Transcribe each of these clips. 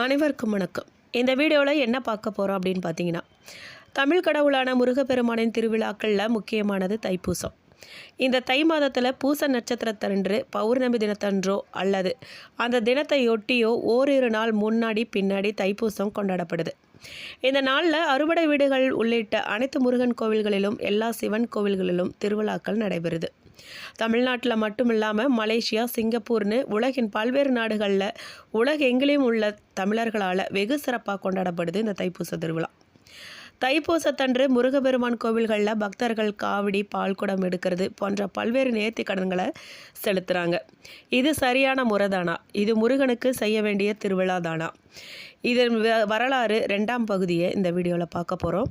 அனைவருக்கும் வணக்கம். இந்த வீடியோவில் என்ன பார்க்க போகிறோம் அப்படின்னு பார்த்தீங்கன்னா, தமிழ் கடவுளான முருகப்பெருமானின் திருவிழாக்களில் முக்கியமானது தைப்பூசம். இந்த தை மாதத்தில் பூச நட்சத்திரத்தன்று பௌர்ணமி தினத்தன்றோ அல்லது அந்த தினத்தையொட்டியோ ஓரிரு நாள் முன்னாடி பின்னாடி தைப்பூசம் கொண்டாடப்படுது. இந்த நாளில் அறுபடை வீடுகள் உள்ளிட்ட அனைத்து முருகன் கோவில்களிலும் எல்லா சிவன் கோவில்களிலும் திருவிழாக்கள் நடைபெறுது. தமிழ்நாட்டில் மட்டும் இல்லாமல் மலேசியா, சிங்கப்பூர்னு உலகின் பல்வேறு நாடுகளில் உலகெங்கிலும் உள்ள தமிழர்களால் வெகு சிறப்பாக கொண்டாடப்படுது இந்த தைப்பூச திருவிழா. தைப்பூசத்தன்று முருகப்பெருமான் கோவில்களில் பக்தர்கள் காவடி, பால்குடம் எடுக்கிறது போன்ற பல்வேறு நேர்த்தி கடன்களை செலுத்துகிறாங்க. இது சரியான முறை தானா? இது முருகனுக்கு செய்ய வேண்டிய திருவிழா தானா? இதன் வரலாறு 2ஆம் பகுதியை இந்த வீடியோவில் பார்க்க போகிறோம்.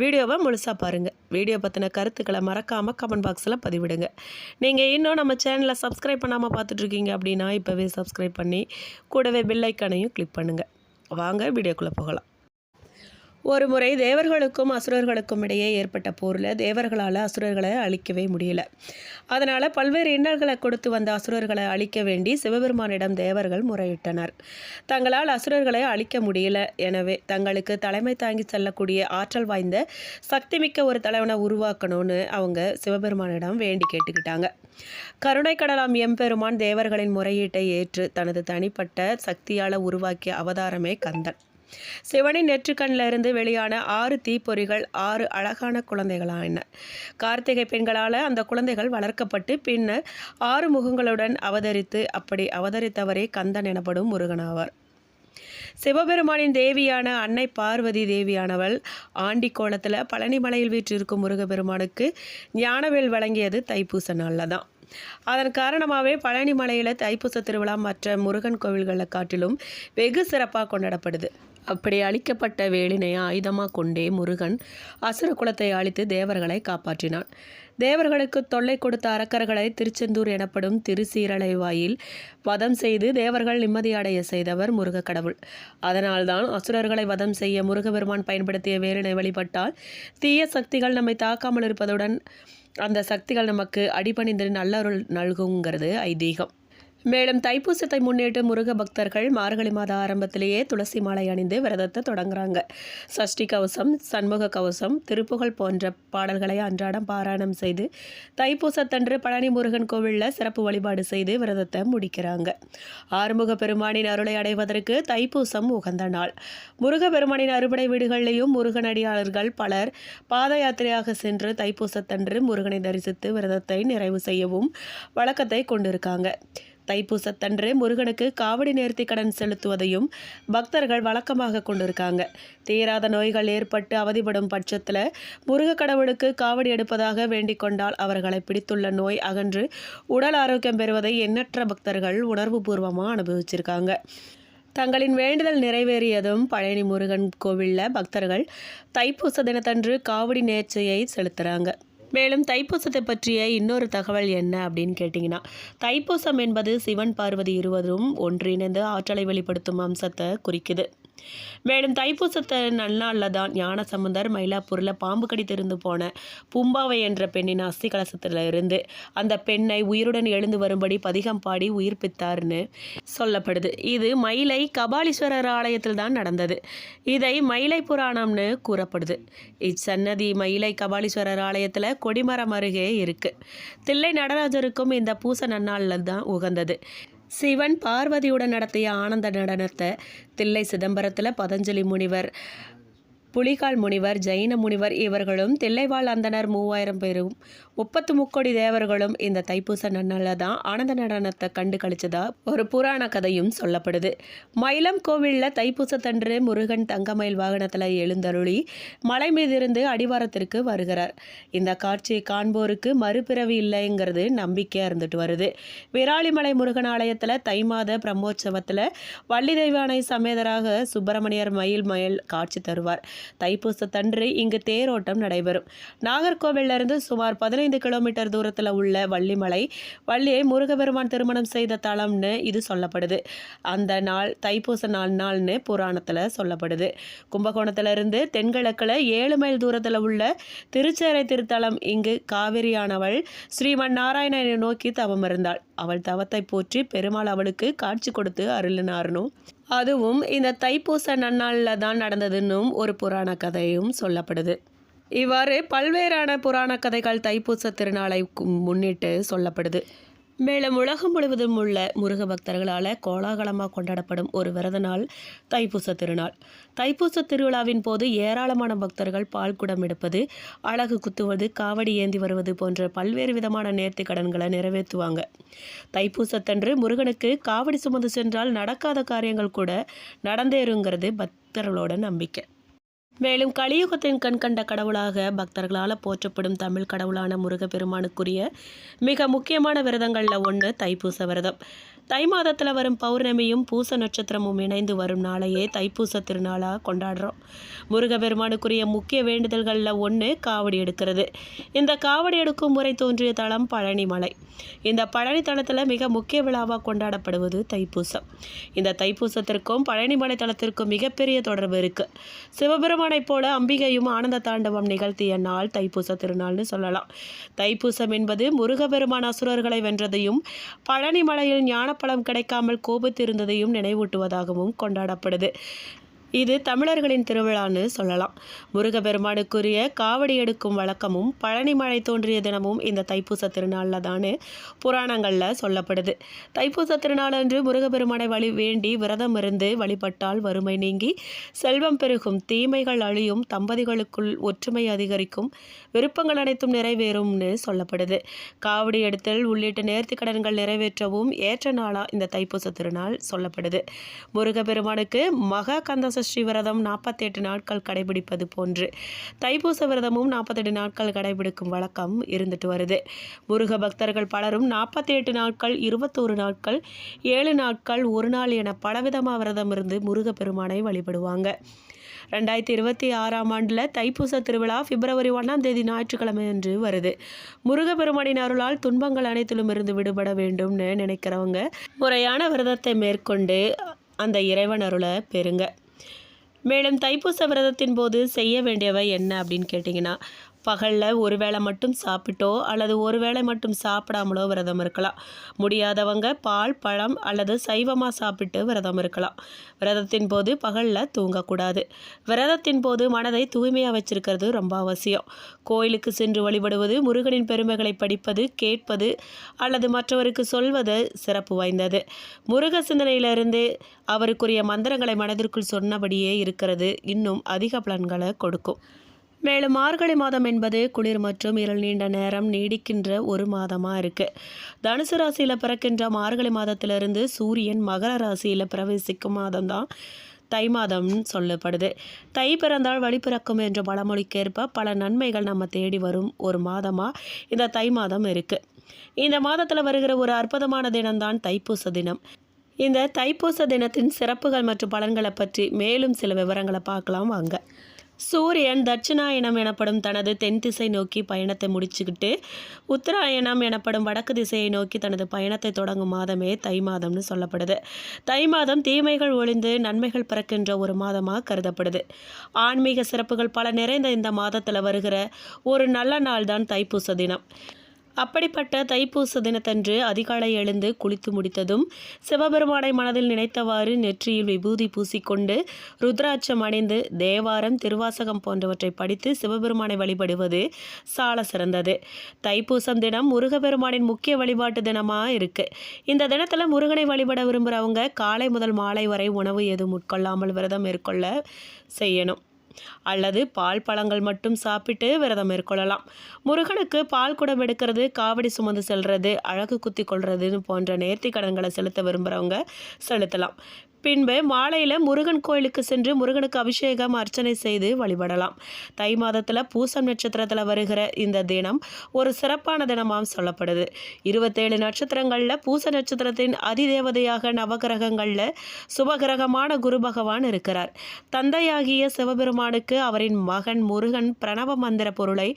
வீடியோவை முழுசாக பாருங்கள். வீடியோ பற்றின கருத்துக்களை மறக்காமல் கமெண்ட் பாக்ஸில் பதிவிடுங்க. நீங்கள் இன்னும் நம்ம சேனலை சப்ஸ்கிரைப் பண்ணாமல் பார்த்துட்ருக்கீங்க அப்படின்னா இப்போவே சப்ஸ்கிரைப் பண்ணி கூடவே பெல் ஐக்கானையும் கிளிக் பண்ணுங்கள். வாங்க வீடியோக்குள்ளே போகலாம். ஒரு முறை தேவர்களுக்கும் அசுரர்களுக்கும் இடையே ஏற்பட்ட போரில் தேவர்களால் அசுரர்களை அழிக்கவே முடியல. அதனால் பல்வேறு இன்னல்களை கொடுத்து வந்த அசுரர்களை அழிக்க வேண்டி சிவபெருமானிடம் தேவர்கள் முறையிட்டனர். தங்களால் அசுரர்களை அழிக்க முடியல, எனவே தங்களுக்கு தலைமை தாங்கி செல்லக்கூடிய ஆற்றல் வாய்ந்த சக்திமிக்க ஒரு தலைவனை உருவாக்கணும்னு அவங்க சிவபெருமானிடம் வேண்டி கேட்டுக்கிட்டாங்க. கருணை கடலாம் எம்பெருமான் தேவர்களின் முறையீட்டை ஏற்று தனது தனிப்பட்ட சக்தியால் உருவாக்கிய அவதாரமே கந்தன். சிவனின் நெற்றுக்கண்ணில் இருந்து வெளியான 6 தீப்பொறிகள் 6 அழகான குழந்தைகளாயின. கார்த்திகை பெண்களால் அந்த குழந்தைகள் வளர்க்கப்பட்டு பின்னர் 6 முகங்களுடன் அப்படி அவதரித்தவரே கந்தன் எனப்படும் முருகனாவார். சிவபெருமானின் தேவியான அன்னை பார்வதி தேவியானவள் ஆண்டி கோலத்தில் பழனிமலையில் வீற்றிருக்கும் முருகப்பெருமானுக்கு ஞானவேல் வழங்கியது தைப்பூச நாளில் தான். அதன் காரணமாகவே பழனி மலையில் தைப்பூச திருவிழா மற்ற முருகன் கோவில்களை காட்டிலும் வெகு சிறப்பாக கொண்டாடப்படுது. அப்படி அழிக்கப்பட்ட வேலினை ஆயுதமாக கொண்டே முருகன் அசுர குலத்தை அழித்து தேவர்களை காப்பாற்றினான். தேவர்களுக்கு தொல்லை கொடுத்த அரக்கர்களை திருச்செந்தூர் எனப்படும் திருசீரலை வாயில் வதம் செய்து தேவர்கள் நிம்மதியடைய செய்தவர் முருக கடவுள். அதனால்தான் அசுரர்களை வதம் செய்ய முருகபெருமான் பயன்படுத்திய வேலினை வழிபட்டால் தீய சக்திகள் நம்மை தாக்காமல் இருப்பதுடன் அந்த சக்திகள் நமக்கு அடிபணிந்து நல்லருள் நல்குங்கிறது ஐதீகம். மேலும் தைப்பூசத்தை முன்னிட்டு முருக பக்தர்கள் மார்கழி மாத ஆரம்பத்திலேயே துளசி மாலை அணிந்து விரதத்தை தொடங்குறாங்க. சஷ்டி கவசம், சண்முக கவசம், திருப்புகழ் போன்ற பாடல்களை அன்றாடம் பாராயணம் செய்து தைப்பூசத்தன்று பழனி முருகன் கோவிலில் சிறப்பு வழிபாடு செய்து விரதத்தை முடிக்கிறாங்க. ஆறுமுக பெருமானின் அருளை அடைவதற்கு தைப்பூசம் உகந்த நாள். முருக பெருமானின் அறுபடை வீடுகளிலேயும் முருகன் அடியாளர்கள் பலர் பாத யாத்திரையாக சென்று தைப்பூசத்தன்று முருகனை தரிசித்து விரதத்தை நிறைவு செய்யவும் வழக்கத்தை கொண்டிருக்காங்க. தைப்பூசத்தன்று முருகனுக்கு காவடி நேர்த்தி கடன் செலுத்துவதையும் பக்தர்கள் வழக்கமாக கொண்டிருக்காங்க. தீராத நோய்கள் ஏற்பட்டு அவதிப்படும் பட்சத்தில் முருக கடவுளுக்கு காவடி எடுப்பதாக வேண்டிக் கொண்டால் அவர்களை பிடித்துள்ள நோய் அகன்று உடல் ஆரோக்கியம் பெறுவதை எண்ணற்ற பக்தர்கள் உணர்வுபூர்வமாக அனுபவிச்சிருக்காங்க. தங்களின் வேண்டுதல் நிறைவேறியதும் பழனி முருகன் கோவிலில் பக்தர்கள் தைப்பூச தினத்தன்று காவடி நேர்ச்சையை செலுத்துகிறாங்க. மேலும் தைப்பூசத்தை பற்றிய இன்னொரு தகவல் என்ன அப்படின்னு கேட்டிங்கன்னா, தைப்பூசம் என்பது சிவன் பார்வதி இருவரும் ஒன்றிணைந்து ஆற்றலை வெளிப்படுத்தும் அம்சத்தை குறிக்குது. மேலும் தைப்பூசத்தை நன்னாளில் தான் ஞானசம்பந்தர் மயிலாப்பூரில் பாம்பு கடித்திருந்து போன பூம்பாவை என்ற பெண்ணின் அஸ்தி கலசத்தில் இருந்து அந்த பெண்ணை உயிருடன் எழுந்து வரும்படி பதிகம் பாடி உயிர்ப்பித்தார்னு சொல்லப்படுது. இது மயிலை கபாலீஸ்வரர் ஆலயத்தில் தான் நடந்தது. இதை மயிலை புராணம்னு கூறப்படுது. இச்சன்னதி மயிலை கபாலீஸ்வரர் ஆலயத்தில் கொடிமரம் அருகே இருக்குது. தில்லை நடராஜருக்கும் இந்த பூச நன்னாளில் தான் உகந்தது. சிவன் பார்வதியுடன் நடத்திய ஆனந்த நடனத்தை தில்லை சிதம்பரத்தில் பதஞ்சலி முனிவர், புலிகால் முனிவர், ஜெயின முனிவர் இவர்களும் தில்லைவாழ் அந்தனர் 3000 பேரும் 33 தேவர்களும் இந்த தைப்பூச நன்னாளில் தான் ஆனந்த நடனத்தை கண்டு கழிச்சதா ஒரு புராண கதையும் சொல்லப்படுது. மயிலம் கோவிலில் தைப்பூசத்தன்று முருகன் தங்கமயில் வாகனத்தில் எழுந்தருளி மலை மீதிருந்து அடிவாரத்திற்கு வருகிறார். இந்த காட்சியை காண்போருக்கு மறுபிறவி இல்லைங்கிறது நம்பிக்கையாக இருந்துட்டு வருது. விராலிமலை முருகன் ஆலயத்தில் தை மாத பிரம்மோற்சவத்தில் வள்ளி தெய்வானை சமேதராக சுப்பிரமணியர் மயில் காட்சி தருவார். தைப்பூசத்தன்று இங்கு தேரோட்டம் நடைபெறும். நாகர்கோவிலிருந்து சுமார் 15 கிலோமீட்டர் தூரத்தில் உள்ள வள்ளியை முருகபெருமான் திருமணம் செய்த தலம்னு இது சொல்லப்படுது. அந்த நாள் தைப்பூச நாள்னு புராணத்தில் சொல்லப்படுது. கும்பகோணத்திலிருந்து தென்கிழக்கில் 7 மைல் தூரத்தில் உள்ள திருச்சேரை திருத்தலம். இங்கு காவிரியானவள் ஸ்ரீமன் நாராயணனை நோக்கி தவம் இருந்தாள். அவள் தவத்தை போற்றி பெருமாள் அவளுக்கு காட்சி கொடுத்து அருளினார்னும் அதுவும் இந்த தைப்பூச நன்னாளில் தான் நடந்ததுன்னும் ஒரு புராண கதையும் சொல்லப்படுது. இவ்வாறு பல்வேறான புராண கதைகள் தைப்பூச திருநாளை முன்னிட்டு சொல்லப்படுது. மேலும் உலகம் முழுவதும் உள்ள முருக பக்தர்களால் கோலாகலமாக கொண்டாடப்படும் ஒரு விரத நாள் தைப்பூச திருநாள். தைப்பூச திருவிழாவின் போது ஏராளமான பக்தர்கள் பால்குடம் எடுப்பது, அலகு குத்துவது, காவடி ஏந்தி வருவது போன்ற பல்வேறு விதமான நேர்த்தி கடன்களை நிறைவேற்றுவாங்க. தைப்பூசத்தன்று முருகனுக்கு காவடி சுமந்து சென்றால் நடக்காத காரியங்கள் கூட நடந்தேறுங்கிறது பக்தர்களோட நம்பிக்கை. மேலும் கலியுகத்தின் கண்கண்ட கடவுளாக பக்தர்களால் போற்றப்படும் தமிழ் கடவுளான முருகப்பெருமானுக்குரிய மிக முக்கியமான விரதங்களில் ஒன்று தைப்பூச விரதம். தை மாதத்தில் வரும் பௌர்ணமியும் பூச நட்சத்திரமும் இணைந்து வரும் நாளையே தைப்பூச திருநாளாக கொண்டாடுறோம். முருகப்பெருமானுக்குரிய முக்கிய வேண்டுதல்களில் ஒன்று காவடி எடுக்கிறது. இந்த காவடி எடுக்கும் முறை தோன்றிய தலம் பழனி மலை. இந்த பழனி தலத்தில் மிக முக்கிய விழாவாக கொண்டாடப்படுவது தைப்பூசம். இந்த தைப்பூசத்திற்கும் பழனி மலை தலத்திற்கும் மிகப்பெரிய தொடர்பு இருக்குது. சிவபெருமானைப் போல அம்பிகையும் ஆனந்த தாண்டவம் நிகழ்த்திய நாள் தைப்பூச திருநாள்னு சொல்லலாம். தைப்பூசம் என்பது முருகப்பெருமான் அசுரர்களை வென்றதையும் பழனி மலையில் ஞானப்பழம் கிடைக்காமல் கோபித்திருந்ததையும் நினைவூட்டுவதாகவும் கொண்டாடப்படுது. இது தமிழர்களின் திருவிழான்னு சொல்லலாம். முருகப்பெருமானுக்குரிய காவடி எடுக்கும் வழக்கமும் பழனி மலை தோன்றிய தினமும் இந்த தைப்பூச திருநாளில் தான் புராணங்களில் சொல்லப்படுது. தைப்பூச திருநாளன்று முருகப்பெருமானை வேண்டி விரதம் இருந்து வழிபட்டால் வறுமை நீங்கி செல்வம் பெருகும், தீமைகள் அழியும், தம்பதிகளுக்குள் ஒற்றுமை அதிகரிக்கும், விருப்பங்கள் அனைத்தும் நிறைவேறும்னு சொல்லப்படுது. காவடி எடுத்தல் உள்ளிட்ட நேர்த்தி கடன்கள் நிறைவேற்றவும் ஏற்ற நாளாக இந்த தைப்பூச திருநாள் சொல்லப்படுது. முருகப்பெருமானுக்கு மகா கந்த சஷ்டி விரதம் 48 நாட்கள் கடைபிடிப்பது போன்று தைப்பூச விரதமும் 48 நாட்கள் கடைபிடிக்கும் வழக்கம் இருந்துட்டு வருது. முருக பக்தர்கள் பலரும் 48 நாட்கள், 21 நாட்கள், 7 நாட்கள், ஒரு நாள் என பலவிதமாக விரதம் இருந்து முருகப்பெருமானை வழிபடுவாங்க. 2026ஆம் ஆண்டில் தைப்பூச திருவிழா பிப்ரவரி 1ஆம் தேதி ஞாயிற்றுக்கிழமை அன்று வருது. முருகப்பெருமானின் அருளால் துன்பங்கள் அனைத்திலும் இருந்து விடுபட வேண்டும்னு நினைக்கிறவங்க முறையான விரதத்தை மேற்கொண்டு அந்த இறைவன் அருளை பெறுங்க. மேலும் தைப்பூச விரதத்தின் போது செய்ய வேண்டியவை என்ன அப்படின்னு கேட்டிங்கன்னா, பகலில் ஒரு வேளை மட்டும் சாப்பிட்டோ அல்லது ஒரு வேளை மட்டும் சாப்பிடாமலோ விரதம் இருக்கலாம். முடியாதவங்க பால், பழம் அல்லது சைவமாக சாப்பிட்டு விரதம் இருக்கலாம். விரதத்தின் போது பகலில் தூங்கக்கூடாது. விரதத்தின் போது மனதை தூய்மையாக வச்சிருக்கிறது ரொம்ப அவசியம். கோயிலுக்கு சென்று வழிபடுவது, முருகனின் பெருமைகளை படிப்பது, கேட்பது அல்லது மற்றவருக்கு சொல்வது சிறப்பு வாய்ந்தது. முருக சிந்தனையிலிருந்து அவருக்குரிய மந்திரங்களை மனதிற்குள் சொன்னபடியே இருக்கிறது இன்னும் அதிக பலன்களை கொடுக்கும். மேலும் மார்கழி மாதம் என்பது குளிர் மற்றும் இருள் நீண்ட நேரம் நீடிக்கின்ற ஒரு மாதமாக இருக்குது. தனுசு ராசியில் பிறக்கின்ற மார்கழி மாதத்திலிருந்து சூரியன் மகர ராசியில் பிரவேசிக்கும் மாதம்தான் தை மாதம்னு சொல்லப்படுது. தை பிறந்தால் வழி பிறக்கும் என்ற பழமொழிக்கேற்ப பல நன்மைகள் நம்ம தேடி வரும் ஒரு மாதமாக இந்த தை மாதம் இருக்குது. இந்த மாதத்தில் வருகிற ஒரு அற்புதமான தினம்தான் தைப்பூச தினம். இந்த தைப்பூச தினத்தின் சிறப்புகள் மற்றும் பலன்களை பற்றி மேலும் சில விவரங்களை பார்க்கலாம் வாங்க. சூரியன் தட்சிணாயனம் எனப்படும் தனது தென் திசை நோக்கி பயணத்தை முடிச்சுக்கிட்டு உத்தராயணம் எனப்படும் வடக்கு திசையை நோக்கி தனது பயணத்தை தொடங்கும் மாதமே தை மாதம்னு சொல்லப்படுது. தை மாதம் தீமைகள் ஒழிந்து நன்மைகள் பிறக்கின்ற ஒரு மாதமாக கருதப்படுது. ஆன்மீக சிறப்புகள் பல நிறைந்த இந்த மாதத்தில் வருகிற ஒரு நல்ல நாள் தான் தைப்பூச தினம். அப்படிப்பட்ட தைப்பூச தினத்தன்று அதிகாலை எழுந்து குளித்து முடித்ததும் சிவபெருமானை மனதில் நினைத்தவாறு நெற்றியில் விபூதி பூசிக்கொண்டு ருத்ராட்சம் அணிந்து தேவாரம், திருவாசகம் போன்றவற்றை படித்து சிவபெருமானை வழிபடுவது சால சிறந்தது. தைப்பூசம் தினம் முருகப்பெருமானின் முக்கிய வழிபாட்டு தினமாக இருக்குது. இந்த தினத்தில் முருகனை வழிபட விரும்புகிறவங்க காலை முதல் மாலை வரை உணவு எதுவும் உட்கொள்ளாமல் விரதம் மேற்கொள்ள செய்யணும். அல்லது பால், பழங்கள் மட்டும் சாப்பிட்டு விரதம் மேற்கொள்ளலாம். முருகனுக்கு பால் குடம் எடுக்கிறது, காவடி சுமந்து செல்றது, அழகு குத்தி கொள்றது போன்ற நேர்த்தி கடன்களை செலுத்த விரும்புகிறவங்க செலுத்தலாம். பின்பு மாலையில் முருகன் கோயிலுக்கு சென்று முருகனுக்கு அபிஷேகம், அர்ச்சனை செய்து வழிபடலாம். தை மாதத்தில் பூசம் நட்சத்திரத்தில் வருகிற இந்த தினம் ஒரு சிறப்பான தினமாக சொல்லப்படுது. 27 நட்சத்திரங்களில் பூச நட்சத்திரத்தின் அதிதேவதையாக நவகிரகங்களில் சுபகிரகமான குரு பகவான் இருக்கிறார். தந்தையாகிய சிவபெருமானுக்கு அவரின் மகன் முருகன் பிரணவ மந்திர பொருளை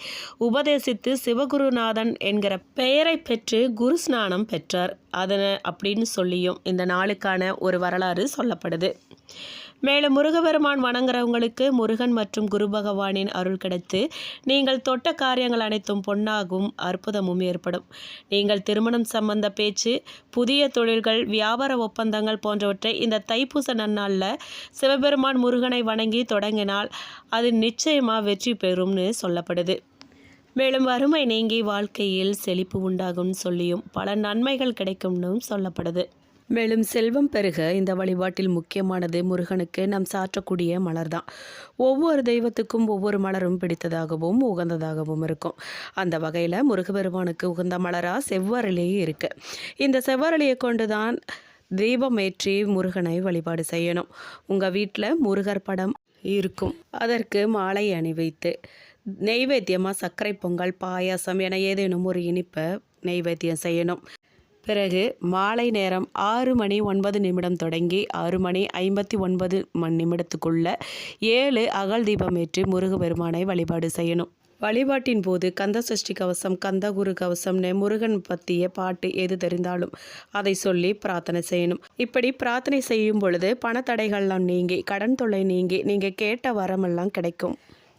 உபதேசித்து சிவகுருநாதன் என்கிற பெயரை பெற்று குரு ஸ்நானம் பெற்றார். அதனை அப்படின்னு சொல்லியும் இந்த நாளுக்கான ஒரு வரலாறு சொல்லப்படுது. மேலும் முருகபெருமான் வணங்குறவங்களுக்கு முருகன் மற்றும் குரு பகவானின் அருள் கிடைத்து நீங்கள் தொட்ட காரியங்கள் அனைத்தும் பொன்னாகும் அற்புதமும் ஏற்படும். நீங்கள் திருமணம் சம்பந்த பேச்சு, புதிய தொழில்கள், வியாபார ஒப்பந்தங்கள் போன்றவற்றை இந்த தைப்பூச நன்னாளில் சிவபெருமான் முருகனை வணங்கி தொடங்கினால் அது நிச்சயமாக வெற்றி பெறும்னு சொல்லப்படுது. மேலும் வறுமை நீங்கி வாழ்க்கையில் செழிப்பு உண்டாகும்னு சொல்லியும் பல நன்மைகள் கிடைக்கும்னு சொல்லப்படுது. மேலும் செல்வம் பெருக இந்த வழிபாட்டில் முக்கியமானது முருகனுக்கு நாம் சாற்றக்கூடிய மலர் தான். ஒவ்வொரு தெய்வத்துக்கும் ஒவ்வொரு மலரும் பிடித்ததாகவும் உகந்ததாகவும் இருக்கும். அந்த வகையில் முருகபெருமானுக்கு உகந்த மலராக செவ்வரளியே இருக்குது. இந்த செவ்வரளியை கொண்டு தான் தீபம் ஏற்றி முருகனை வழிபாடு செய்யணும். உங்கள் வீட்டில் முருகர் படம் இருக்கும். அதற்கு மாலை அணிவித்து நெய்வேத்தியமாக சர்க்கரை பொங்கல், பாயாசம் என ஏதேனும் ஒரு இனிப்பை நெய்வேத்தியம் செய்யணும். பிறகு மாலை நேரம் 6:09 தொடங்கி 6:59 7 அகல் தீபம் ஏற்றி முருகபெருமானை வழிபாடு செய்யணும். வழிபாட்டின் போது கந்த சஷ்டி கவசம், கந்தகுரு கவசம்னு முருகன் பற்றிய பாட்டு எது தெரிந்தாலும் அதை சொல்லி பிரார்த்தனை செய்யணும். இப்படி பிரார்த்தனை செய்யும் பொழுது பணத்தடைகள்லாம் நீங்கி, கடன் தொல்லை நீங்கி, நீங்கள் கேட்ட வரமெல்லாம் கிடைக்கும்.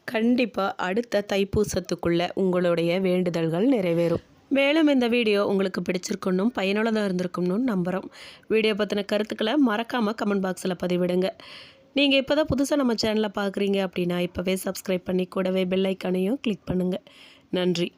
கண்டிப்பாக அடுத்த தைப்பூசத்துக்குள்ளே உங்களுடைய வேண்டுதல்கள் நிறைவேறும். மேலும் இந்த வீடியோ உங்களுக்கு பிடிச்சிருக்கணும், பயனுள்ளதாக இருந்திருக்கும்னு நம்புகிறோம். வீடியோ பற்றின கருத்துக்களை மறக்காமல் கமெண்ட் பாக்ஸில் பதிவிடுங்க. நீங்கள் இப்போ தான் புதுசாக நம்ம சேனலை பார்க்குறீங்க அப்படின்னா இப்போவே சப்ஸ்கிரைப் பண்ணி கூடவே பெல் ஐக்கானையும் கிளிக் பண்ணுங்கள். நன்றி.